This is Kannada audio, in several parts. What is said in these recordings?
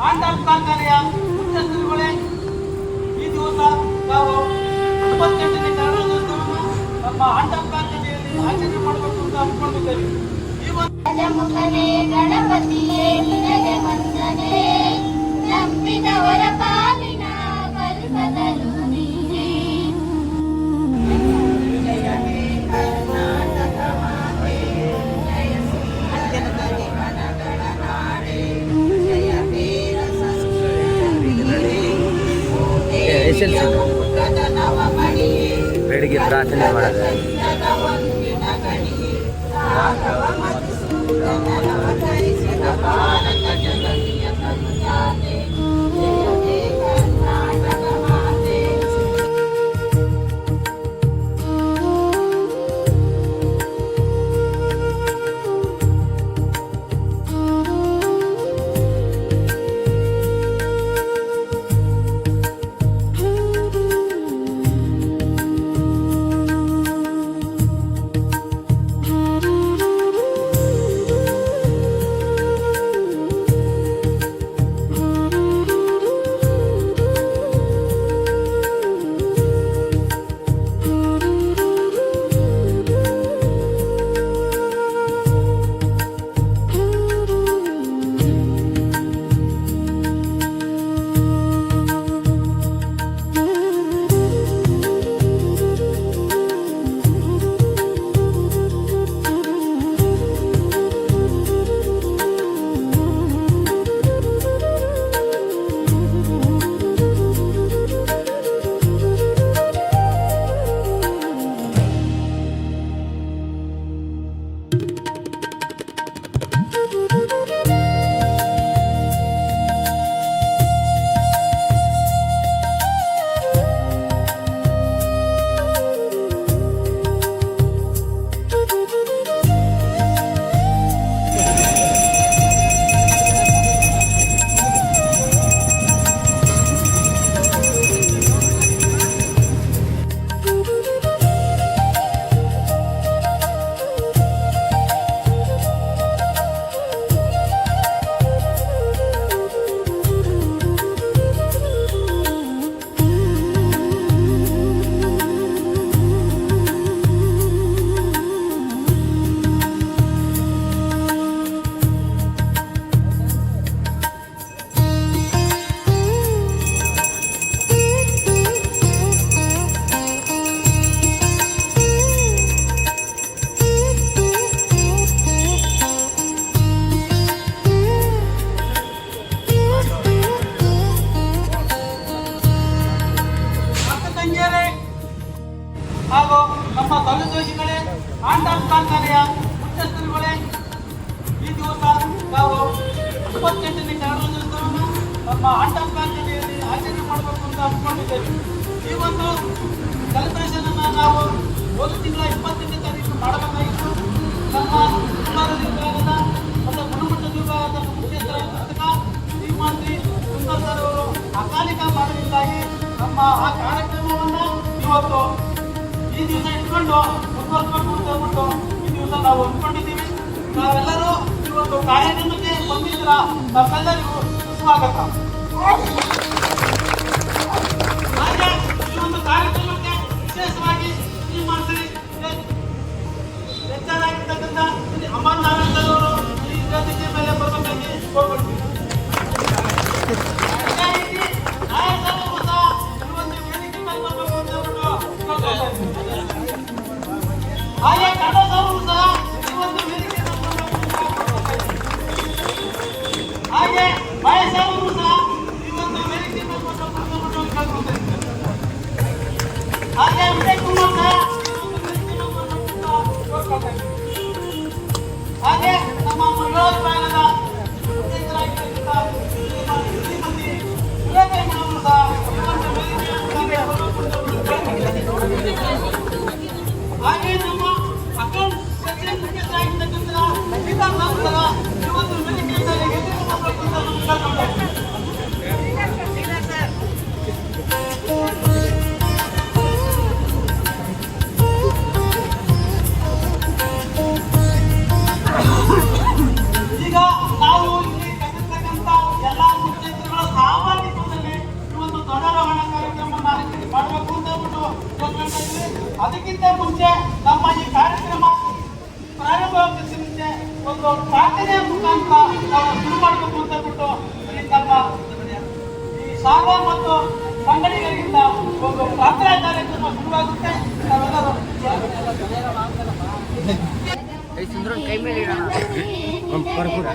ಆಂಡಾಪ್ ಕಾರ್ಖಾನೆಯ ಮುಖ್ಯಸ್ಥರುಗಳೇ, ಈ ದಿವಸ ನಾವು 28ನೇ ಕನ್ನಡೋತ್ಸವವನ್ನು ನಮ್ಮ ಆಂಡಾಪ್ ಕಾರ್ಖಾನೆಯಲ್ಲಿ ಆಚರಣೆ ಮಾಡಬೇಕು ಅಂತ ಅಂದ್ಕೊಂಡಿದ್ದೇವೆ. ಈ ಗಣಪತಿಯೇ ನಿನಗೆ ವಂದನೆ, ನಂಬಿದವರ ಪಾಲಿನ ಕಲ್ಪದಲು ನೀನೇ. ಜಯ ಹೇ ಕರ್ನಾಟಕ ಮಾತೆ, ಜಯ ಶ್ರೀ ವನಗಳ ನಾಡೆ, ಜಯ ವೀರ ಸಂಸ್ಕೃತಿ ನವಮಣಿಯೇ, ಬೆಳಿಗ್ಗೆ ಪ್ರಾರ್ಥನೆ ಮಾಡಿದೆ. ಅವತರಿಸಿದ ಭಾರತ ಜನನಿಯ ಕರುಣಾತೆ, ಜಯ ಹೇ ಕರ್ನಾಟಕ ಮಾತೆ. ಹಾಗೂ ನಮ್ಮ ಸಹೋದ್ಯೋಗಿಗಳೇ, ಆಂಡಾಪ್ ಕಾರ್ಖಾನೆಯ ಮುಖ್ಯಸ್ಥರುಗಳೇ, ಈ ದಿವಸ ನಾವು 28ನೇ ಕನ್ನಡೋತ್ಸವವನ್ನು ನಮ್ಮ ಆಂಡಾಪ್ ಕಾರ್ಖಾನೆಯಲ್ಲಿ ಆಚರಣೆ ಮಾಡಬೇಕು ಅಂತ ಅಂದ್ಕೊಂಡಿದ್ದೇವೆ. ಈ ಒಂದು ಸೆಲೆಬ್ರೇಷನ್ ಅನ್ನು ನಾವು ಒಂದು ತಿಂಗಳ 28ನೇ ತಾರೀಕು ಮಾಡಬೇಕಾಗಿತ್ತು. ನಮ್ಮ ಉತ್ತರ ವಿಭಾಗದ ಮತ್ತು ಗುಣಮಟ್ಟದ ವಿಭಾಗದ ಮುಖ್ಯಸ್ಥರ ಪುಸ್ತಕ ಶ್ರೀಮಂತ್ರಿ ಸುಂದರ್ ಸರ್ ಅವರು ಅಕಾಲಿಕ ಮಾಡೋದ್ರಿಂದಾಗಿ ನಮ್ಮ ಆ ಕಾರ್ಯಕ್ರಮವನ್ನು ಇವತ್ತು ಈ ದಿವಸ ಇಟ್ಕೊಂಡು ಮುಂದುವರ್ಸ್ಬೇಕು ಅಂತ ಹೇಳ್ಬಿಟ್ಟು ಈ ದಿವಸ ನಾವು ಅಂದ್ಕೊಂಡಿದ್ದೀವಿ. ನಾವೆಲ್ಲರೂ ಈ ಒಂದು ಕಾರ್ಯಕ್ರಮಕ್ಕೆ ಬಂದಿದ್ರ ನಮ್ಮೆಲ್ಲರಿಗೂ ಸ್ವಾಗತ. ಹಾಗೆ ಈ ಒಂದು ಕಾರ್ಯಕ್ರಮಕ್ಕೆ ವಿಶೇಷವಾಗಿ ಈ ಮಂತ್ರಿ ಹೆಚ್ಚಾಗಿರ್ತಕ್ಕಂಥ ಅಮರ್ ನಾರಾಯಣ್ ಅವರು ಈ ವೇದಿಕೆ ಮೇಲೆ ಬರಬೇಕಾಗಿ ಹೋಗ್ಬಿಡ್ತೀವಿ. ಹಾಗೆ ಕನ್ನಡದವರು ಸಹ ಈ ಒಂದು ವೇದಿಕೆಯನ್ನು ಹಾಗೆ ವಯಸ್ಸಾದವರು ಸಹ ಈ ಒಂದು ವೇದಿಕೆಯನ್ನು ಹಾಗೆ ವಿಜಯ್ ಕುಮಾರ್ ಸಹ ಹಾಗೆ ನಮ್ಮ ಮಹಿಳಾ ವಿಭಾಗದ ಒಂದು ಪ್ರಾರ್ಥನೆಯ ಮುಖಾಂತರ ನಾವು ಶುರು ಮಾಡಬೇಕು ಅಂತ ಬಿಟ್ಟು ಈ ನಮ್ಮ ಈ ಶಾಲಾ ಮತ್ತು ಸಂಘಟನೆಗಳಿಂದ ಒಂದು ಪ್ರಾರ್ಥನಾ ಕಾರ್ಯಕ್ರಮ ಶುರುವಾಗುತ್ತೆ. ನಾವೆಲ್ಲರೂ ಕೈ ಮೇಲೆ ಪರ್ಪುರ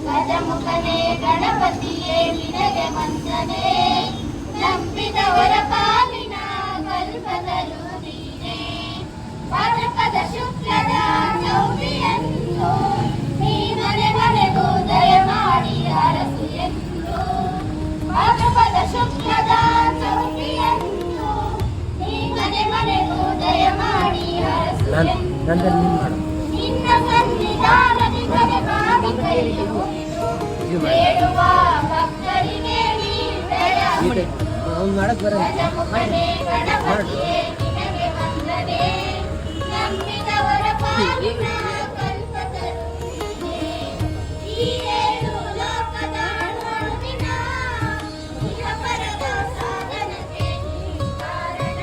ಗಜಮುಖನೇ ಗಣಪತಿಯೇ ನಿನಗೆ ವಂದನೆ, ನಂಬಿದವರ ಪಾಲಿನ ಕಲ್ಪತರು ನೀನೇ. ಭಾದ್ರಪದ ಶುಕ್ಲದ ಚೌತಿಯಂದು ನೀ ಮನೆ ಮನೆಗೂ ದಯ ಮಾಡಿ ಅರಸು ಎಂದು. ಭಾದ್ರಪದ ಶುಕ್ಲದ ಚೌತಿಯಂದು ನೀ ಮನೆ ಮನೆಗೂ ದಯ ಮಾಡಿ ಅರಸು ಎಂದು. ನಿನ್ನ ಸನ್ನಿಧಾನದಿ ಕರೆ ಮಾಡಿ ಕೈಗೆ ಮುಗಿದು ಬೇಡುವ ಭಕ್ತರಿಗೆ ನೀ ದಯ. ಗಜಮುಖನೇ ಗಣಪತಿಯೇ ನಿನಗೆ ವಂದನೆ, ನಂಬಿದವರ ಪಾಲಿನ ಕಲ್ಪತರು ನೀನೇ. ಈ ಏಳು ಲೋಕದ ಅಣುವಿನ ಇಹಪರದ ಸಾಧನಕ್ಕೆ ನೀ ಕಾರಣ.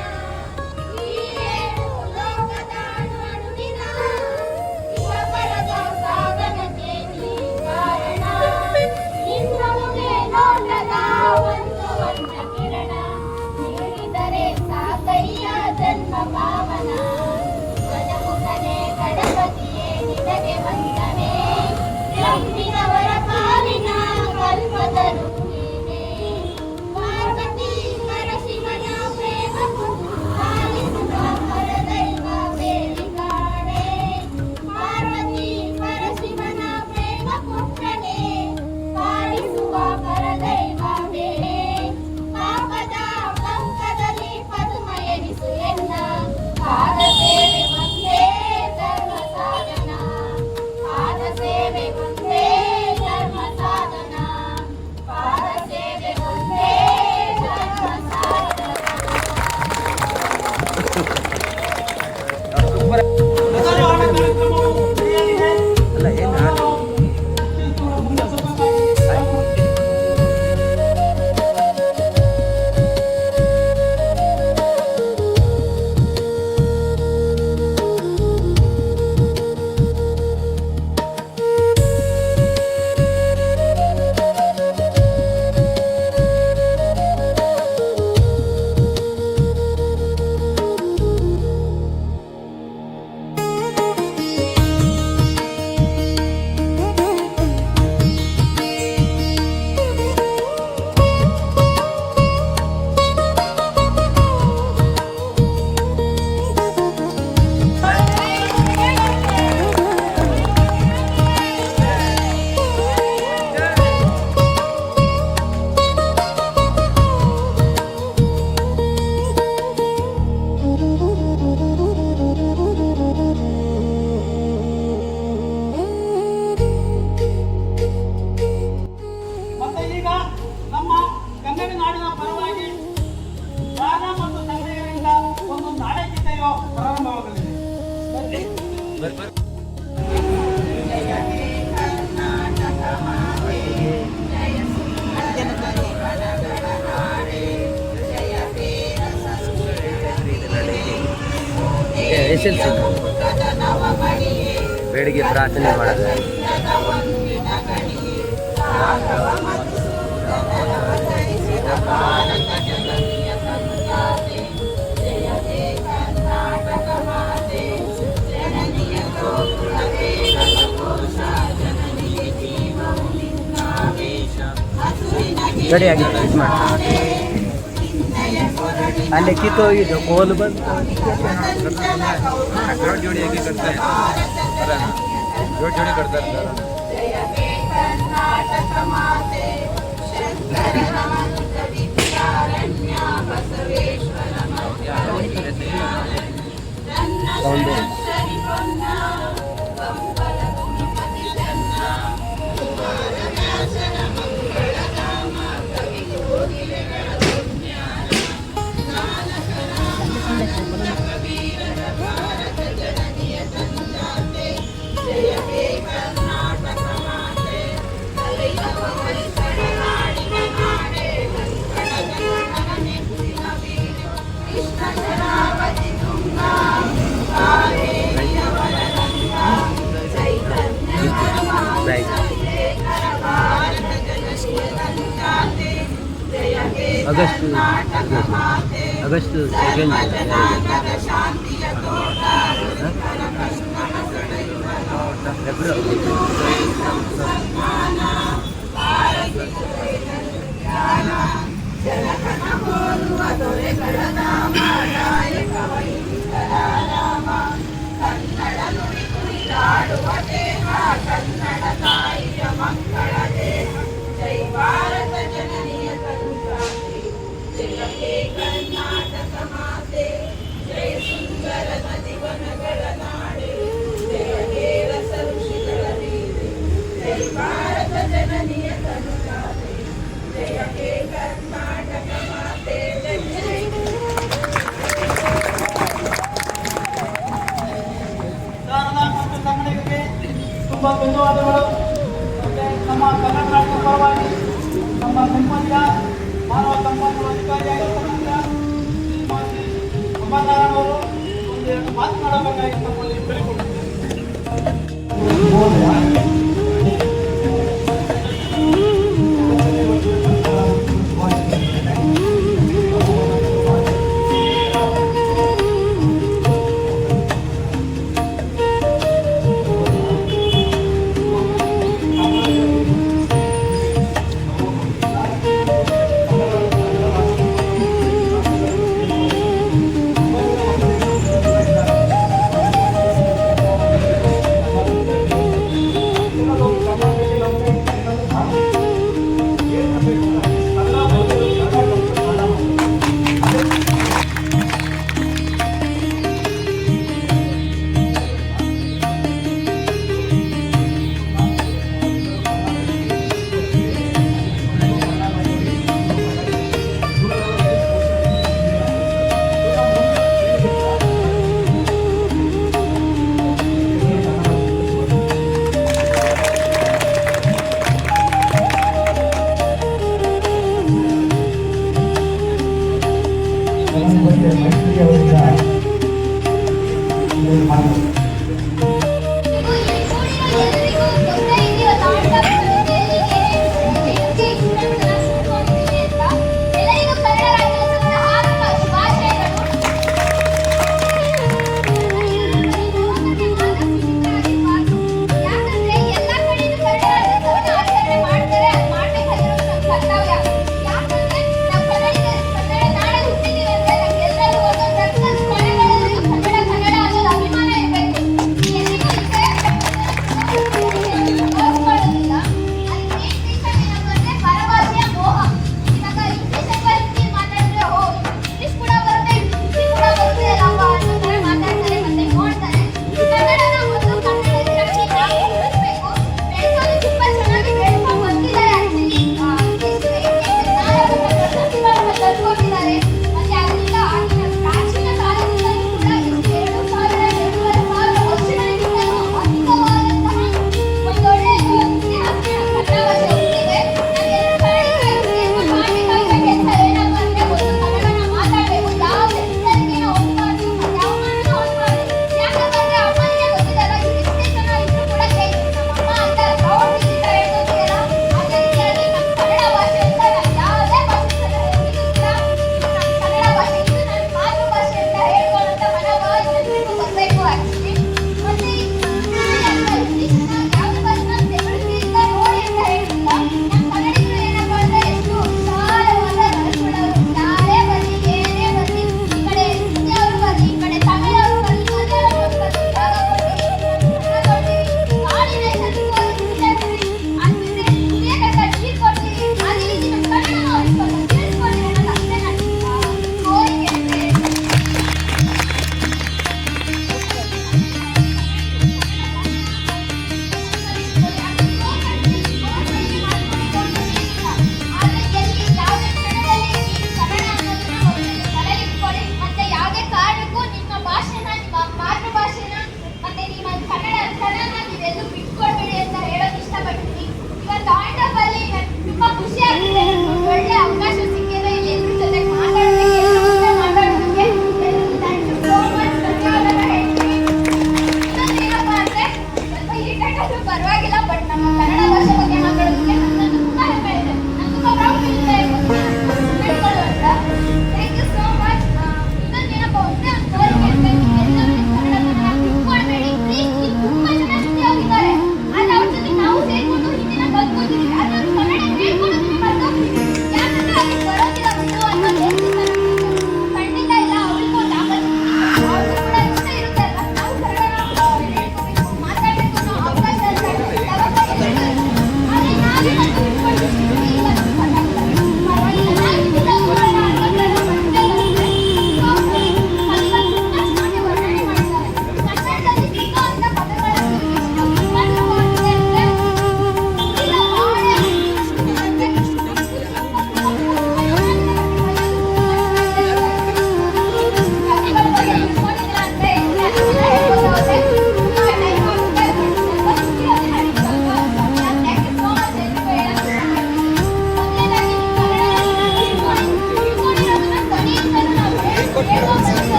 ಈ ಏಳು ಲೋಕದ ಅಣುವಿನ ಇಹಪರದ ಸಾಧನಕ್ಕೆ ನೀ ಕಾರಣ. ನಿನ್ನೊಳಗೆ ನೋಟದ ಒಂದು ವರ್ಣ ಕಿರಣ ನೀಡಿದರೆ ಸಾಕಯ್ಯ ಜನ್ಮ ಪಾವನ. ಗಜಮುಖನೇ ಗಣಪತಿಯೇ ನಿನಗೆ ವಂದನೆ, ನಂಬಿದವರ ಪಾಲಿನ ಕಲ್ಪತರು ನೀನೇ. ಪಾರ್ವತಿ ಪರಶಿವನ ಪ್ರೇಮವು ಪಾಲಿಸುವ ಪರದೈವ ಬೇಡಿ ಕಾಣೆ. ಪಾರ್ವತಿ ಪರಶಿವನ ಪ್ರೇಮ ಪುತ್ರನೇ ಪಾಲಿಸುವ ಪರದೈವ ಬೇಡಿ. ಪಾಪದ ಪಂಕದಲ್ಲಿ ಪದ್ಮ ಎನಿಸು ಎನ್ನ, ಪಾದ ಸೇವೆ ಒಂದೇ ಧರ್ಮ ಸಾಧನ. ಪಾದ ಸೇವೆ ಒಂದೇ ಧರ್ಮ ಸಾಧನ. ಪಾದ ಸೇವೆ ಒಂದೇ ಧರ್ಮ ಸಾಧನ. ಮೊದಲು ಆಟ ಕಾರ್ಯಕ್ರಮವು ನಡೆಯಲಿದೆ. ಅಲ್ಲ ಏನು ನಾವು ಮುಂದೆ ಸ್ವಲ್ಪ ಮತ್ತೆ ಈಗ ನಮ್ಮ ಕನ್ನಡ ನಾಡಿನ ಪರವಾಗಿ ಗಾನ ಮತ್ತು ಸಂಘಟನೆಗಳಿಂದ ಒಂದು ನಾಡಗೀತೆಯು ಪ್ರಾರಂಭವಾಗಲಿದೆ. SLC ಬೆಳಿಗ್ಗೆ ಪ್ರಾರ್ಥನೆ ಮಾಡೋದು. ರೆಡಿಯಾಗಿ ಇದು ಮಾಡಿ ಅಲ್ಲಿ ಕಿತ್ತೋಗಿದ್ದು ಕೋಲು ಬಂದು जोड़ जोड़ी एक ही करते हैं, जोड़ जोड़ी करते हैं। Krishna August August second February Sharada ಮತ್ತು ಕನ್ನಡಿಗರಿಗೆ ತುಂಬ ಧನ್ಯವಾದಗಳು. ಮತ್ತೆ ನಮ್ಮ ಕನ್ನಡ ರಾಷ್ಟ್ರ ಪರವಾಗಿ ನಮ್ಮ ಸಂಬಂಧ ಮಾನವ ಸಂಪನ್ಮೂಲ ಅಧಿಕಾರಿಯಾಗಿರ್ತಕ್ಕಂಥ ಶ್ರೀಮತಿ ಅಮರನಾರಾಯಣ ಅವರು ಒಂದೆರಡು ಮಾತನಾಡಬೇಕಾಗಿ ನಮ್ಮಲ್ಲಿ ಬೆಳೆಕೊಂಡಿದ್ದಾರೆ.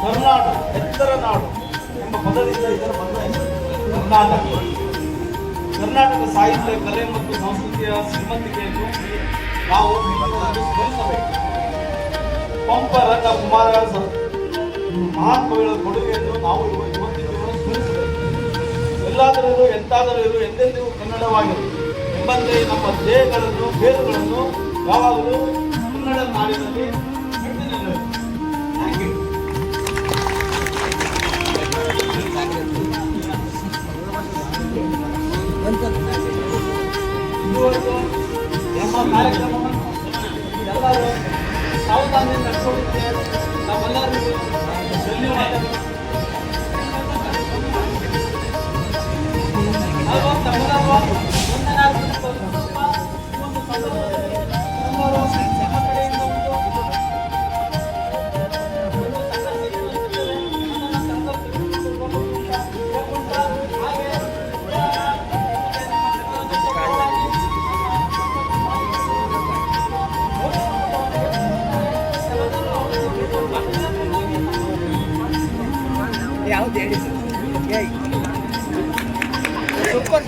ಕರ್ನಾಟಕ ಎತ್ತರ ನಾಡು ಎಂಬ ಪದದಿಂದ ಇದರ ಬಂದ ಕರ್ನಾಟಕ. ಕರ್ನಾಟಕ ಸಾಹಿತ್ಯ, ಕಲೆ ಮತ್ತು ಸಂಸ್ಕೃತಿಯ ಶ್ರೀಮಂತಿಕೆಯನ್ನು ನಾವು ಸ್ಮರಿಸಬೇಕು. ಪಂಪ, ರಂಗ, ಕುಮಾರ ಮಹಾತ್ಮಗಳ ಕೊಡುಗೆಯನ್ನು ನಾವು ಇವತ್ತಿಗೂ ಸ್ಮರಿಸಬೇಕು. ಎಲ್ಲಾದರೂ ಎಂತಾದರೂ ಇರು, ಎಂದೆಂದಿಗೂ ಕನ್ನಡವಾಗಿರು ಎಂಬಂತೆ ನಮ್ಮ ಧ್ಯೇಯಗಳನ್ನು, ಬೇರುಗಳನ್ನು ಯಾವಾಗಲೂ ಕನ್ನಡ ನಾಡಿನಲ್ಲಿ ಕಟ್ಟಿ ನಿಲ್ಲಬೇಕು. Thank you. ಇದುವರೆಗೂ ನಮ್ಮ ಕಾರ್ಯಕ್ರಮವನ್ನು ಎಲ್ಲರೂ ಸಾವಧಾನದಿಂದ ನಡೆಸೋದಕ್ಕೆ ನಾವೆಲ್ಲರಿಗೂ ಧನ್ಯವಾದಗಳು. ಹಾಗೂ ತಮ್ಮೆಲ್ಲರೂ ಒಂದನಾಗಿದ್ದು ಒಂದು ಸಂದರ್ಭದಲ್ಲಿ ಎಲ್ಲರೂ ನಮ್ಮ ಕಡೆಯಿಂದ ಯಾವ್ದು ಹೇಳಿ ಸೂಪರ್